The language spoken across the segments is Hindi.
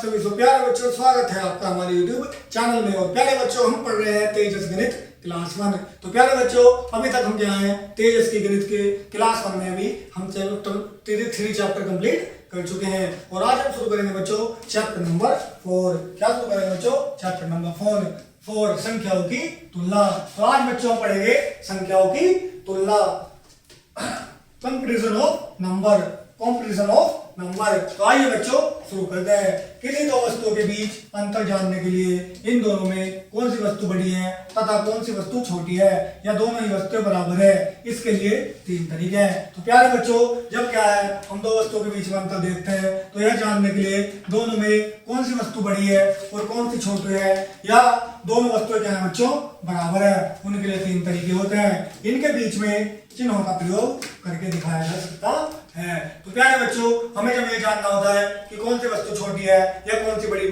सभी को प्यारे बच्चों, स्वागत है आपका हमारे YouTube चैनल में। और प्यारे बच्चों, हम पढ़ रहे हैं तेजस गणित क्लास 1। तो प्यारे बच्चों, अभी तक हम क्या हैं, तेजस की गणित के क्लास 1 में अभी हम चैप्टर 3 चैप्टर कंप्लीट कर चुके हैं। और आज हम शुरू करेंगे बच्चों चैप्टर नंबर 4। क्या शुरू करेंगे बच्चों? चैप्टर नंबर 4 संख्याओं की तुलना। तो आज बच्चों हम पढ़ेंगे संख्याओं की तुलना, comparison of number, comparison of number. तो आइए बच्चों शुरू करते हैं। किन्हीं दो वस्तुओं के बीच अंतर जानने के लिए इन दोनों में कौन सी वस्तु बड़ी है तथा कौन सी वस्तु छोटी है, या दोनों ही वस्तुएं बराबर है, इसके लिए 3 तरीके हैं। तो प्यारे बच्चों, जब क्या है, हम दो वस्तुओं के बीच में अंतर देखते हैं तो यह जानने के लिए दोनों में कौन सी वस्तु बड़ी है और कौन सी छोटी है, या दोनों वस्तुएं क्या है बच्चों बराबर है, उनके लिए 3 तरीके होते हैं। इनके बीच में चिन्हों का प्रयोग करके दिखाया जा सकता है। तो प्यारे बच्चों, हमें जब ये जानना होता है कि कौन सी वस्तु छोटी है या कौन सी बड़ी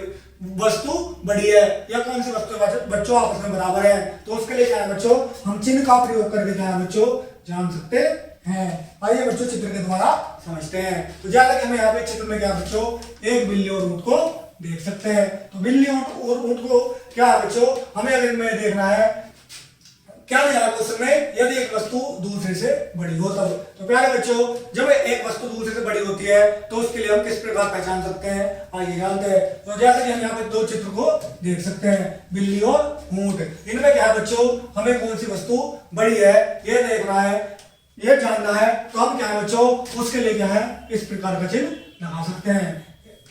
वस्तु बड़ी है, या कौन सी वस्तु बच्चों आपस में बराबर है, तो उसके लिए क्या है बच्चों, हम चिन्ह का प्रयोग करके क्या है बच्चों जान सकते हैं। आइए बच्चों चित्र के द्वारा समझते हैं। तो जैसा कि हमें यहाँ पे चित्र में क्या बच्चों, एक बिल्ली और ऊंट को देख सकते हैं। तो बिल्ली और ऊंट को क्या है बच्चों, हमें अगर में देखना है क्या दिया क्वेश्चन में, यदि एक वस्तु दूसरे से बड़ी हो तब। तो प्यारे बच्चों, जब एक वस्तु दूसरे से बड़ी होती है तो उसके लिए हम किस प्रकार पहचान सकते हैं, आइए जानते हैं। तो जैसे कि हम यहाँ पे 2 चित्र को देख सकते हैं, बिल्ली और ऊंट। इनमें क्या है बच्चों, हमें कौन सी वस्तु बड़ी है ये देखना है, ये जानना है। तो हम क्या है बच्चों, उसके लिए क्या है, इस प्रकार का चिन्ह लगा सकते हैं।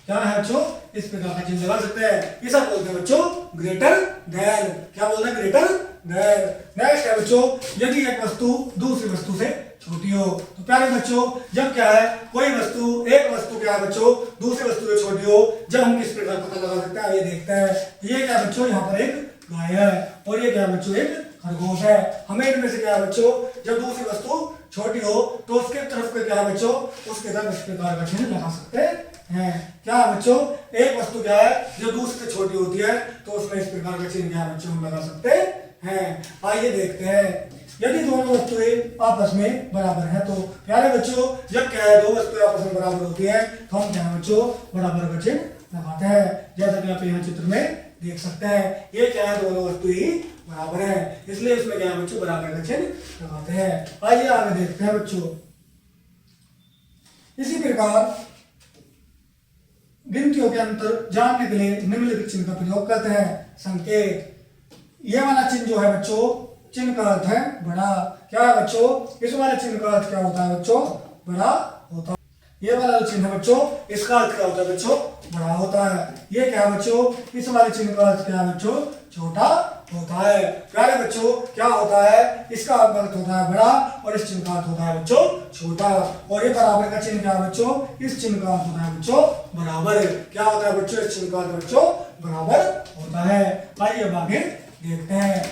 क्या है बच्चों, इस प्रकार का चिन्ह लगा सकते हैं। ये सब बोलते हैं बच्चों ग्रेटर देन। क्या बोलते हैं? Greater than. नेक्स्ट है बच्चों, यदि एक वस्तु दूसरी वस्तु से छोटी हो। तो प्यारे बच्चों, जब क्या है, कोई वस्तु, एक वस्तु क्या है बच्चों दूसरी वस्तु से छोटी हो, जब हम किस प्रकार पता लगा सकते हैं, ये देखते हैं। ये क्या है बच्चों, यहाँ पर एक गाय है और ये क्या है बच्चों, एक खरगोश है। हमें इनमें से क्या है बच्चों, जब दूसरी वस्तु छोटी हो तो उसके तरफ पे क्या है बच्चों, उसके तरफ इस प्रकार का चिन्ह लगा सकते हैं। क्या है बच्चों, एक वस्तु क्या है जो दूसरे से छोटी होती है तो उसमें इस प्रकार का चिन्ह क्या है बच्चों हम लगा सकते हैं। आइए देखते हैं, यदि दोनों वस्तुएं आपस में बराबर हैं। तो प्यारे बच्चों, जब क्या है, दो वस्तुएं आपस में बराबर होती है तो हम क्या है बच्चों बराबर का चिन्ह लगाते हैं। जैसा कि आप यहाँ चित्र में देख सकते हैं, ये क्या है, दोनों वस्तु ही बराबर है, इसलिए इसमें क्या है बच्चों बराबर का चिन्ह लगाते हैं। आइए आगे देखते हैं बच्चों। इसी प्रकार गिनतियों के अंतर जानने के लिए निम्नलिखित चिन्ह का प्रयोग करते हैं। संकेत, ये वाला चिन्ह जो है बच्चों, चिन्ह का अर्थ है बड़ा। क्या है बच्चों, इस वाले चिन्ह का अर्थ क्या होता है बच्चों, बड़ा होता है। ये वाला चिन्ह है बच्चों, इसका अर्थ क्या होता है बच्चों, बड़ा होता है। ये क्या है बच्चों, इस वाले चिन्ह का अर्थ क्या है बच्चों, छोटा होता है। प्यारे बच्चों, क्या होता है, इसका अर्थ होता है बड़ा और इस चिन्ह का अर्थ होता है बच्चों छोटा। और ये बराबर का चिन्ह क्या है बच्चों, इस चिन्ह का अर्थ होता है बच्चों बराबर। क्या होता है बच्चों, इस चिन्ह का अर्थ बच्चों बराबर होता है। आइए अब आगे देखते हैं।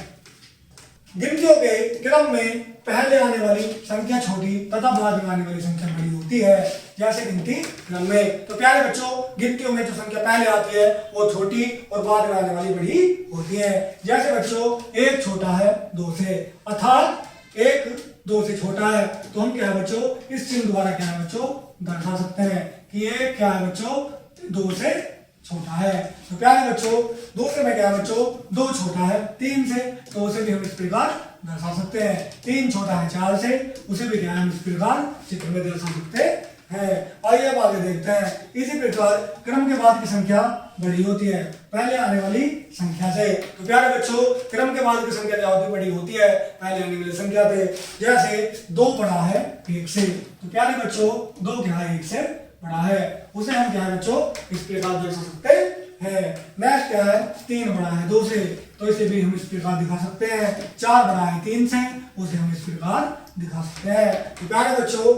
गिनतियों के क्रम में पहले आने वाली संख्या छोटी तथा बाद में आने वाली संख्या बड़ी होती है, जैसे गिनती क्रम में। तो प्यारे बच्चों, गिनतियों में जो संख्या पहले आती है वो छोटी और बाद में आने वाली बड़ी होती है। जैसे बच्चों, 1 छोटा है 2 से, अर्थात 1 2 से छोटा है, तो हम क्या है बच्चों, इस चिन्ह द्वारा क्या है बच्चों दर्शा सकते हैं कि 1 क्या है बच्चों 2 से छोटा है। तो प्यारे बच्चों, दूसरे में क्या है बच्चों, 2 छोटा है 3 से, तो उसे भी हम इस प्रकार दर्शा सकते हैं। 3 छोटा है 4 से, उसे भी क्या है हम इस प्रकार चित्र में दर्शा सकते हैं। आइए अब आगे देखते हैं। इसी प्रकार क्रम के बाद की संख्या बड़ी होती है पहले आने वाली संख्या से। तो प्यारे बच्चों, क्रम के बाद की संख्या क्या होती है, बड़ी होती है पहले आने वाली संख्या से। जैसे 2 बड़ा है 1 से, तो प्यारे बच्चों 2 क्या है 1 से बड़ा है, उसे हम क्या है बच्चों इस प्रकार दर्शा सकते हैं। नेक्स्ट क्या है, 3 बड़ा है 2 से, तो इसे भी हम इस प्रकार दिखा सकते हैं। 4 बड़ा है 3 से, उसे हम इस प्रकार दिखा सकते हैं। तो प्यारे बच्चों,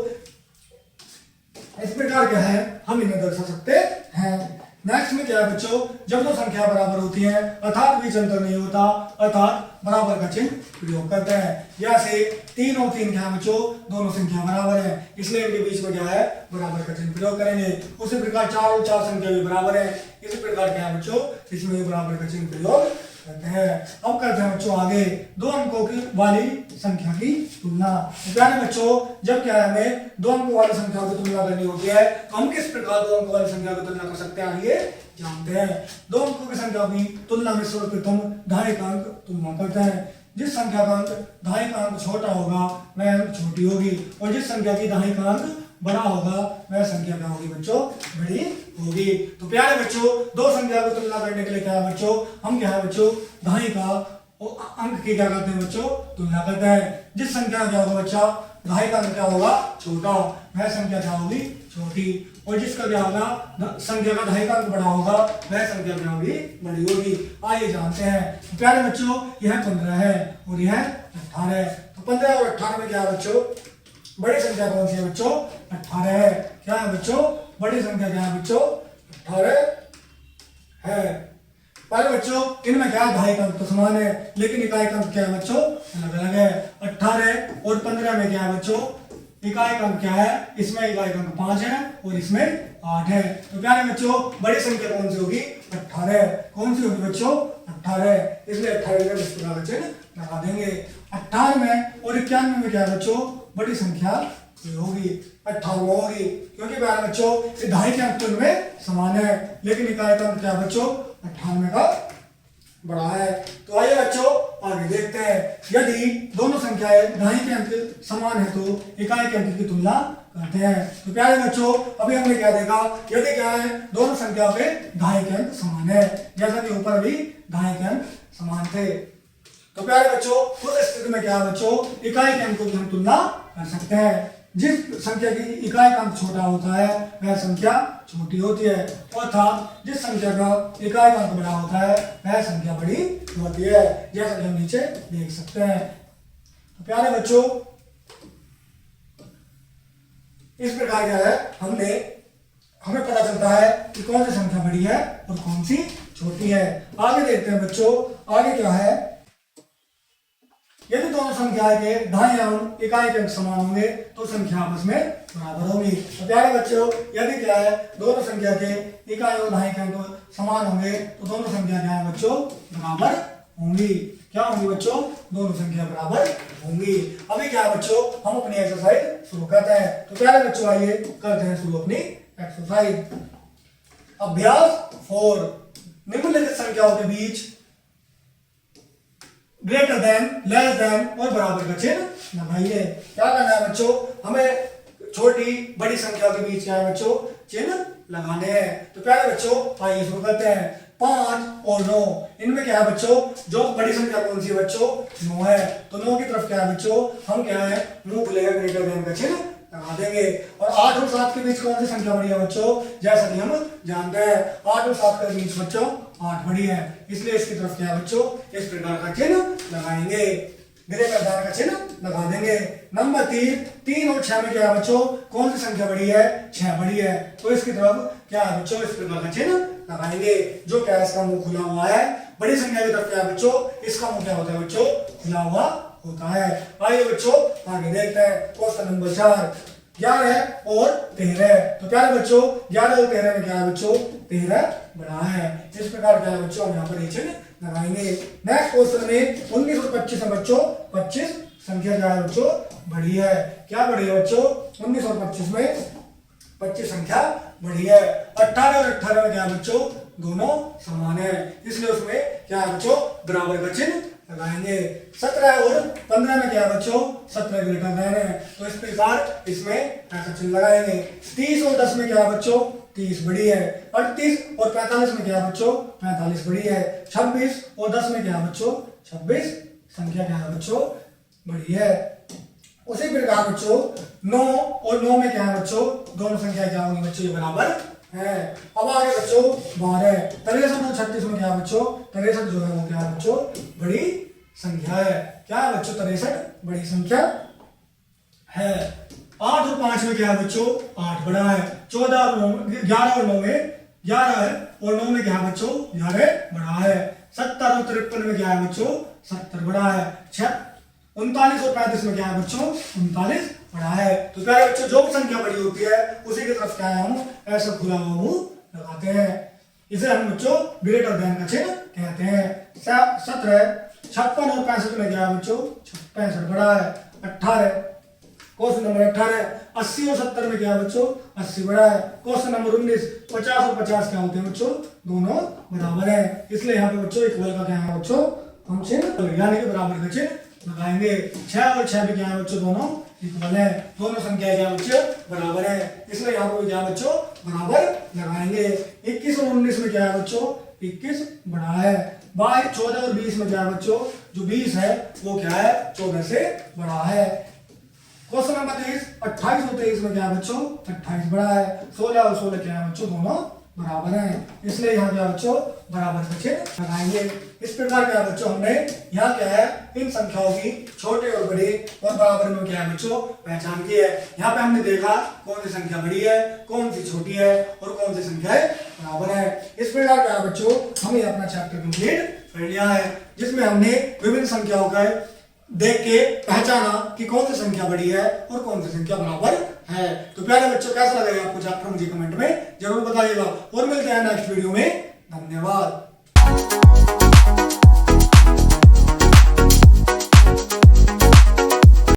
इस प्रकार क्या है, हम इन्हें दर्शा सकते हैं। नेक्स्ट में क्या है बच्चों, जब दो संख्या बराबर होती है अर्थात बीच अंतर नहीं होता, अर्थात बराबर का चिन्ह प्रयोग करते हैं। जैसे 3 और 3 क्या है बच्चों, दोनों संख्या बराबर है, इसलिए इनके बीच में क्या है बराबर का चिन्ह प्रयोग करेंगे। उसी प्रकार 4 और 4 संख्या भी बराबर है, इसी प्रकार क्या है बच्चों, इसमें भी बराबर का चिन्ह प्रयोग करते हैं। अब करते हैं बच्चों आगे 2 अंकों की वाली संख्या की तुलना। तो प्यारे बच्चों, जब क्या है हमें 2 अंकों वाली संख्या की तुलना करनी होती है तो हम किस प्रकार 2 अंकों वाली संख्या की तुलना कर सकते हैं, आइए जानते हैं। दो अंकों की संख्या की तुलना में सर्वप्रथम दहाई का अंक तुलना करते हैं। जिस संख्या का अंक दहाई का अंक छोटा होगा वह अंक छोटी होगी, और जिस संख्या की दहाई का अंक बड़ा होगा वह संख्या क्या होगी बच्चों, बड़ी होगी। तो प्यारे बच्चों, दो संख्या को तुलना करने के लिए क्या है बच्चों, हम क्या है बच्चों, दहाई का अंक की क्या करते हैं बच्चों, तुलना करते हैं। जिस संख्या का क्या होगा बच्चा, दहाई का अंक क्या होगा, छोटा, वह संख्या क्या होगी, छोटी, और जिसका क्या होगा, संख्या का दहाई का अंक बड़ा होगा वह संख्या क्या होगी, बड़ी होगी। आइए जानते हैं। प्यारे बच्चों, यह 15 है और यह 18 है। तो 15 और 18 में क्या है बच्चों, बड़ी संख्या कौन सी है बच्चों, 18 है। क्या है बच्चों, बड़ी संख्या क्या है बच्चों, 18 है। पर बच्चों इनमें क्या है, दहाई का अंक तो समान है, लेकिन इकाई का अंक क्या है बच्चों, अलग अलग है। 18 और 15 में क्या है बच्चों, इकाई का अंक क्या है, इसमें इकाई का अंक 5 है और इसमें 8 है। तो प्यारे बच्चों, बड़ी संख्या कौन सी होगी, 18। कौन सी होगी बच्चों, 18, इसलिए 18 का इस प्रकार चिन्ह लगा देंगे। 18 में और 91 में क्या है बच्चों, बड़ी संख्या होगी, 58 होगी, क्योंकि प्यारे बच्चों ये दहाई के अंक में समान है, लेकिन इकाई का अंक क्या है बच्चों, 98 का बड़ा है। तो आइए बच्चों आगे देखते हैं। यदि दोनों संख्याएं दहाई के अंक समान है तो इकाई के अंक की तुलना करते हैं। तो प्यारे बच्चों, अभी हमने क्या देखा, यदि क्या है, दोनों संख्याओं के दहाई के अंक समान है, जैसा कि ऊपर भी दहाई के अंक समान थे। तो प्यारे बच्चों, उस स्थिति में क्या है बच्चों, इकाई के अंकों की हम तुलना कर सकते हैं। जिस संख्या की इकाई का अंक छोटा होता है वह संख्या छोटी होती है, अर्थात जिस संख्या का इकाई का अंक बड़ा होता है वह संख्या बड़ी होती है, जैसा कि हम नीचे देख सकते हैं। तो प्यारे बच्चों, इस प्रकार क्या है, हमें पता चलता है कि कौन सी संख्या बड़ी है और कौन सी छोटी है। आगे देखते हैं बच्चों, आगे क्या है, यदि दोनों संख्याएं के दहाई और इकाई के अंक समान होंगे तो संख्या आपस में बराबर होगी। तो प्यारे बच्चों, यदि क्या है, दोनों संख्या के इकाई और दहाई के अंक समान होंगे तो दोनों संख्या क्या है बच्चों, बराबर होंगी। क्या होंगी बच्चों, दोनों संख्या बराबर होंगी। अभी क्या है बच्चों, हम अपनी एक्सरसाइज शुरू करते हैं। तो प्यारे बच्चों, आइए करते हैं शुरू अपनी एक्सरसाइज। अभ्यास 4, निम्नलिखित संख्याओं के बीच ग्रेटर देन, लेस देन और बराबर का चिन्ह लगाइए। क्या करना है बच्चों, हमें छोटी बड़ी संख्या के बीच क्या है बच्चों, चिन्ह लगाने हैं। तो प्यारे बच्चों आइए शुरू करते हैं। 5 और 9, इनमें क्या है बच्चों, जो बड़ी संख्या कौन सी है बच्चों, 9 है। तो 9 की तरफ क्या है बच्चों, हम क्या है, मुंह खुलेगा ग्रेटर देन का चिन्ह लगा देंगे। और 8 और 7 के बीच कौन सी संख्या बड़ी है बच्चों, जैसा कि हम जानते हैं 8 और 7 के बीच बच्चों 8 बड़ी है, इसलिए इसकी तरफ क्या है बच्चों, इस प्रकार का चिन्ह लगाएंगे, ग्रेटर देन का चिन्ह लगा देंगे। नंबर 3 और 6 में क्या है बच्चों, कौन सी संख्या बड़ी है, 6 बड़ी है, तो इसकी तरफ क्या है बच्चों, इस प्रकार का चिन्ह लगाएंगे। जो क्या है, इसका मुंह खुला हुआ है। बड़ी संख्या की तरफ क्या है बच्चों, इसका मुंह क्या होता है बच्चों, खुला हुआ होता है। आइए बच्चों आगे देखते हैं। क्वेश्चन नंबर 4, 11 और 13। तो प्यारे बच्चों, 11 और 13 में क्या है बच्चों, 13 बड़ा है। इस प्रकार क्या है बच्चों, हम यहाँ पर ये चिन्ह लगाएंगे। नेक्स्ट क्वेश्चन में 19 और 25 में बच्चों 25 संख्या क्या है बच्चों, बड़ी है। क्या बड़ी है बच्चों, 19 और 25 में 25 संख्या बड़ी है। 18 और 18 में क्या है बच्चों, दोनों समान है, इसलिए उसमें क्या है बच्चों, बराबर का चिन्ह लगाएंगे। 17 और 15 में क्या है बच्चों, 17 ग्रेटर देन है, तो इस प्रकार इसमें ऐसा चिन्ह लगाएंगे। 30 और 10 में क्या है बच्चों, 30 बड़ी है। 38 और 45 में क्या है बच्चों, 45 बड़ी है। 26 और 10 में क्या है बच्चों, 26 संख्या क्या है बच्चों, बड़ी है। उसी प्रकार बच्चों 9 और 9 में क्या है बच्चों, दोनों संख्या क्या होंगी बच्चों, बराबर है। अब आगे बच्चों 12, 63 और 36 में क्या है बच्चों, 63 जो है वो क्या है बच्चों, बड़ी संख्या है। क्या है बच्चों, 63 बड़ी संख्या है। 8 और 5 में क्या है बच्चों, 8 बड़ा है। 14 और 9, 11 और 9 में 11 है और 9 में क्या है बच्चों, 11 बड़ा है। 70 और 53 में क्या है बच्चों, 70 बड़ा है। 39 और 35 में क्या है बच्चों, 39 बड़ा है। तो क्या है बच्चों, जो भी संख्या बड़ी होती है उसी की तरफ क्या है, हम ऐसा खुला हुआ मुंह लगाते हैं। इसे हम बच्चों ग्रेटर देन का चिन्ह कहते हैं। 17, 56 और 65 में क्या है बच्चों, 65 बड़ा है। 18 क्वेश्चन नंबर 18 80 और 70 में क्या है बच्चों 80 बड़ा है। क्वेश्चन नंबर 19 50 और 50 क्या होते हैं बच्चों दोनों बराबर है, इसलिए यहाँ पे बच्चों इक्वल का क्या है बच्चों हम चिन्ह यानी कि बराबर का चिन्ह लगाएंगे। 6 और 6 भी क्या है बच्चों दोनों इक्वल है, दोनों संख्या क्या है बच्चों बराबर है, इसलिए यहाँ पे क्या है बच्चों बराबर लगाएंगे। 21 और 19 में क्या है बच्चों 21 बड़ा है। 14 और 20 में क्या है बच्चों जो 20 है वो क्या है 14 से बड़ा है। क्वेश्चन नंबर 23 28 और 23 में क्या है बच्चों 28 बड़ा है। 16 और 16 क्या है बच्चों दोनों बराबर है, इसलिए यहाँ क्या बच्चों बराबर का चिन्ह लगाएंगे। इस प्रकार क्या बच्चों हमने यहाँ क्या है इन संख्याओं की छोटे और बड़े और बराबर में क्या है बच्चों पहचान की है। यहाँ पे हमने देखा कौन सी संख्या बड़ी है कौन सी छोटी है और कौन सी संख्या बराबर है। इस प्रकार क्या है बच्चों हमने अपना चैप्टर कंप्लीट कर लिया है, जिसमें हमने विभिन्न संख्याओं का देख के पहचाना कि कौन सी संख्या बड़ी है और कौन सी संख्या बराबर है। तो प्यारे बच्चों कैसा लगेगा आपको चैप्टर मुझे कमेंट में जरूर बताइएगा और मिलते हैं नेक्स्ट वीडियो में। धन्यवाद।